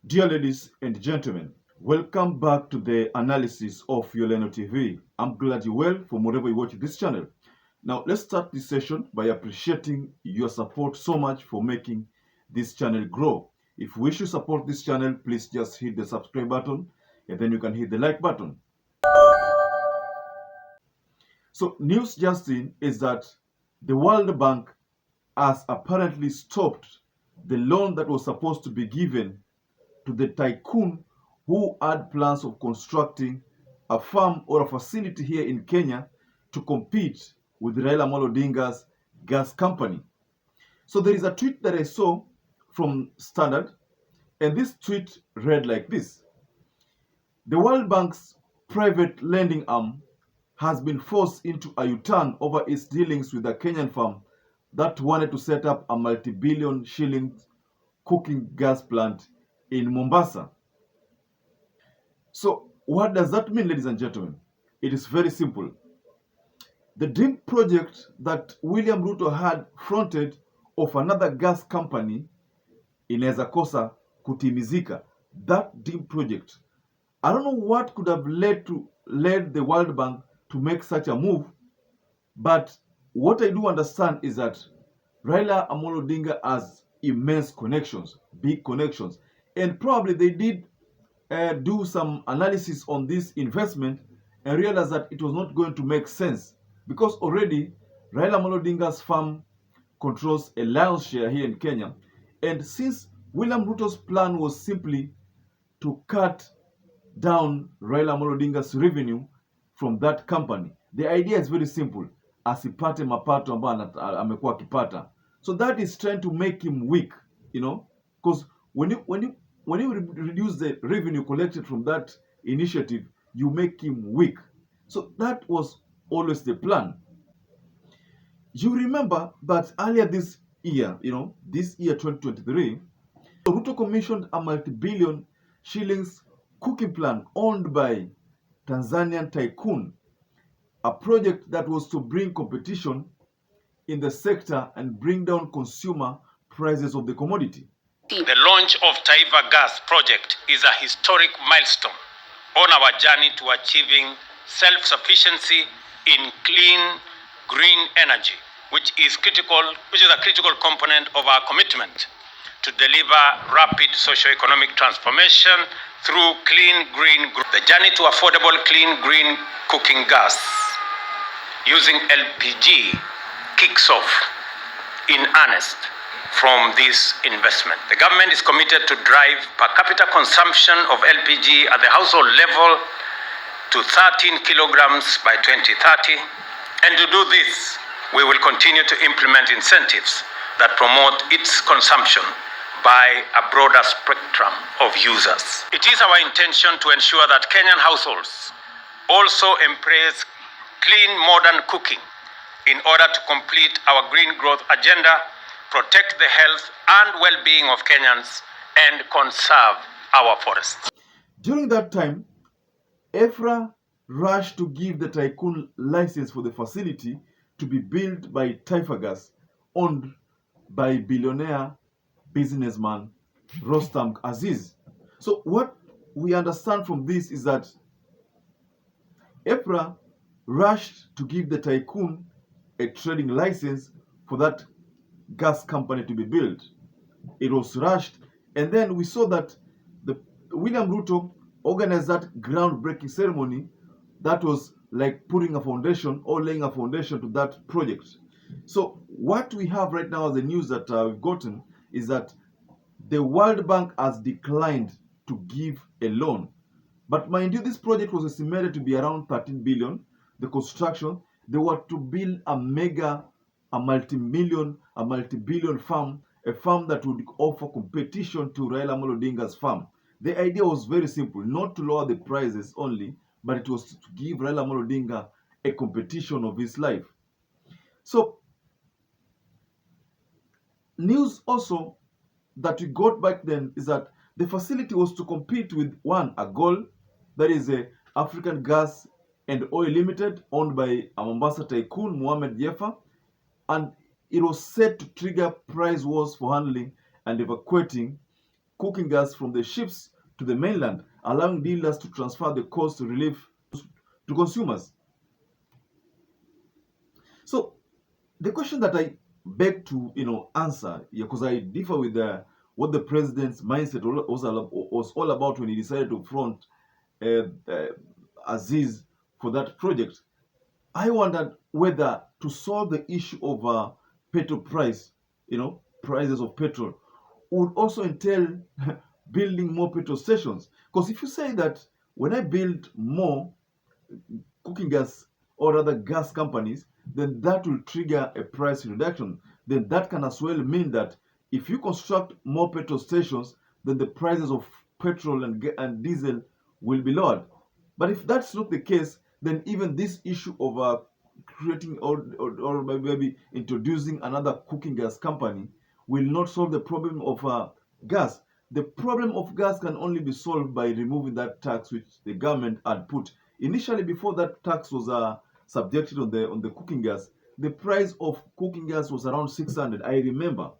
Dear ladies and gentlemen, welcome back to the analysis of YOLENO TV. I'm glad you're well from wherever you watch this channel. Now, let's start this session by appreciating your support so much for making this channel grow. If you wish to support this channel, please just hit the subscribe button and then you can hit the like button. So, news just in is that the World Bank has apparently stopped the loan that was supposed to be given to the tycoon who had plans of constructing a farm or a facility here in Kenya to compete with Raila Amolo Odinga's gas company. So there is a tweet that I saw from Standard, and this tweet read like this: the World Bank's private lending arm has been forced into a U-turn over its dealings with a Kenyan firm that wanted to set up a multi-billion shilling cooking gas plant in Mombasa. So what does that mean, ladies and gentlemen? It is very simple. The dream project that William Ruto had fronted of another gas company inaweza kosa kutimizika. That dream project, I don't know what could have led the World Bank to make such a move, but what I do understand is that Raila Amolo Odinga has immense connections, big connections, and probably they did do some analysis on this investment and realize that it was not going to make sense because already Raila Amolo Odinga's farm controls a lion's share here in Kenya, and since William Ruto's plan was simply to cut down Raila Amolo Odinga's revenue from that company, the idea is very simple: asipate mapato ambayo amekuwa akipata. So that is trying to make him weak, because when you reduce the revenue collected from that initiative, you make him weak. So that was always the plan. You remember that earlier this year, this year 2023, Ruto commissioned a multi-billion shillings cooking plant owned by Tanzanian tycoon, a project that was to bring competition in the sector and bring down consumer prices of the commodity. The launch of Taifa Gas project is a historic milestone on our journey to achieving self-sufficiency in clean, green energy, which is a critical component of our commitment to deliver rapid socio-economic transformation through clean, green growth. The journey to affordable, clean, green cooking gas using LPG kicks off in earnest from this investment. The government is committed to drive per capita consumption of LPG at the household level to 13 kilograms by 2030. And to do this, we will continue to implement incentives that promote its consumption by a broader spectrum of users. It is our intention to ensure that Kenyan households also embrace clean, modern cooking in order to complete our green growth agenda, protect the health and well-being of Kenyans, and conserve our forests. During that time, EFRA rushed to give the tycoon license for the facility to be built by Taifa Gas, owned by billionaire businessman ROSTAM AZIZ. So what we understand from this is that EFRA rushed to give the tycoon a trading license for that gas company to be built. It was rushed, and then we saw that William Ruto organized that groundbreaking ceremony that was like putting a foundation or laying a foundation to that project. So what we have right now as the news that we've gotten is that the World Bank has declined to give a loan. But mind you, this project was estimated to be around 13 billion. The construction, they were to build a multi-billion farm, a farm that would offer competition to Raila Amolo Odinga's farm. The idea was very simple: not to lower the prices only, but it was to give Raila Amolo Odinga a competition of his life. So, news also that we got back then is that the facility was to compete with AGOL, that is a African Gas and Oil Limited, owned by a Mombasa tycoon Mohamed Jeffa, and it was set to trigger price wars for handling and evacuating cooking gas from the ships to the mainland, allowing dealers to transfer the cost relief to consumers. So the question that I beg to answer, because I differ with what the president's mindset was all about when he decided to front Aziz for that project. I wondered whether to solve the issue of petrol price, prices of petrol, would also entail building more petrol stations. Because if you say that when I build more cooking gas or other gas companies, then that will trigger a price reduction. Then that can as well mean that if you construct more petrol stations, then the prices of petrol and diesel will be lowered. But if that's not the case, then even this issue of creating or maybe introducing another cooking gas company will not solve the problem of gas. The problem of gas can only be solved by removing that tax which the government had put. Initially, before that tax was subjected on the cooking gas, the price of cooking gas was around 600. I remember.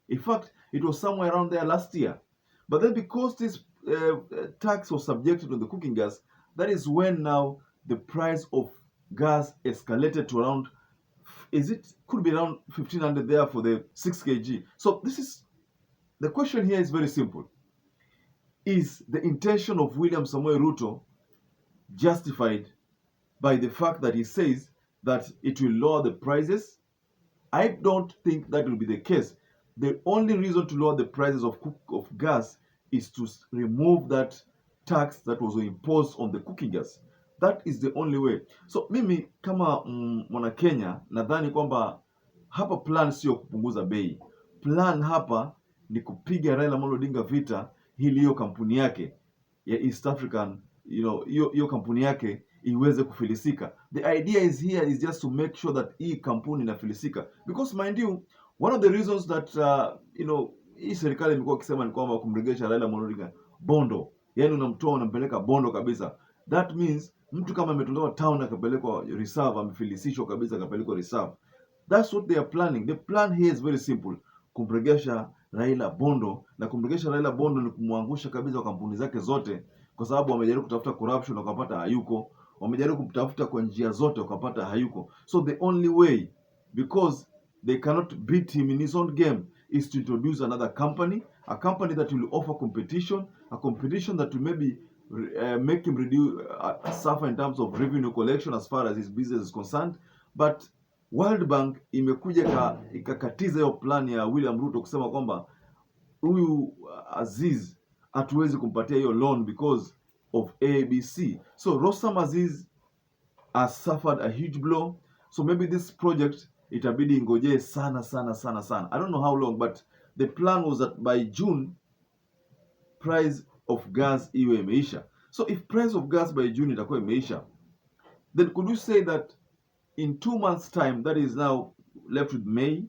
In fact, it was somewhere around there last year. But then because this tax was subjected on the cooking gas, that is when now the price of gas escalated to around, could be around 1500 there for the 6 kg. So the question here is very simple. Is the intention of William Samoei Ruto justified by the fact that he says that it will lower the prices? I don't think that will be the case. The only reason to lower the prices of gas is to remove that tax that was imposed on the cooking gas. That is the only way. So mimi kama mwana Kenya nadhani kwamba hapa plan sio kupunguza bei. Plan hapa ni kupiga Raila Amolo Odinga vita ili hiyo kampuni yake ya East African, hiyo kampuni yake iweze kufilisika. The idea is here is just to make sure that hii kampuni inafilisika, because mind you, one of the reasons that hii serikali imekuwa ikisema ni kwamba kumregesha Raila Amolo Odinga bondo, yani unamtoa unampeleka bondo kabisa. That means mtu kama ametolewa town akapelekwa reserve, amefilisishwa kabisa akapelekwa reserve. That's what they are planning. The plan here is very simple: kumregesha Raila bondo, na kumregesha Raila bondo ni kumwangusha kabisa kampuni zake zote, kwa sababu wamejaribu kutafuta corruption wakapata hayuko, wamejaribu kutafuta kwa njia zote wakapata hayuko. So the only way, because they cannot beat him in his own game, is to introduce another company, a company that will offer competition, a competition that will maybe make him suffer in terms of revenue collection as far as his business is concerned. But World Bank imekuja ikakatiza hiyo plan ya William Ruto kusema kwamba huyu Aziz hatuwezi kumpatia hiyo loan because of ABC. So Rostam Aziz has suffered a huge blow. So maybe this project itabidi ingojee sana. I don't know how long, but the plan was that by June price of gas iwe imeisha. So if price of gas by June itakuwa imeisha, then could you say that in 2 months time, that is now left with May?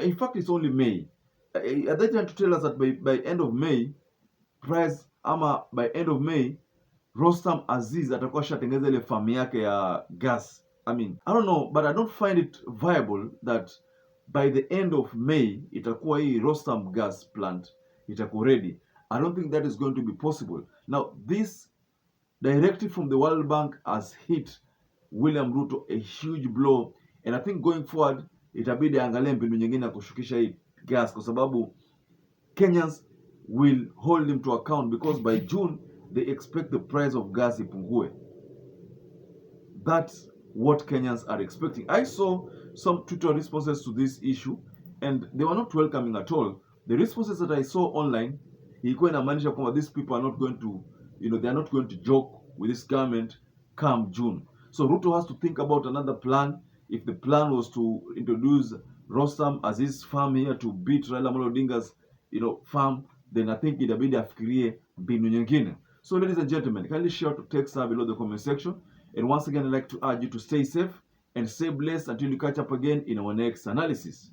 In fact, it's only May. Are they trying to tell us that by end of May, by end of May, Rostam Aziz atakuwa shatengeza ile farm yake ya gas? I mean, I don't know, but I don't find it viable that by the end of May itakuwa hii Rostam gas plant itakuwa ready. I don't think that is going to be possible. Now, this directive from the World Bank has hit William Ruto a huge blow, and I think going forward itabidi angalie mbinu nyingine ya kushukisha hii gas, kwa sababu Kenyans will hold him to account, because by June they expect the price of gas ipungue. That's what Kenyans are expecting. I saw some Twitter responses to this issue and they were not welcoming at all. The responses that I saw online, ilikuwa inamaanisha kwamba these people are not going to, they are not going to joke with this government come June. So Ruto has to think about another plan. If the plan was to introduce Rostam as his farm here to beat Raila Amolo Odinga's, farm, then I think itabidi afikirie mbinu nyingine. So ladies and gentlemen, kindly share to text below the comment section. And once again, I'd like to urge you to stay safe and stay blessed until you catch up again in our next analysis.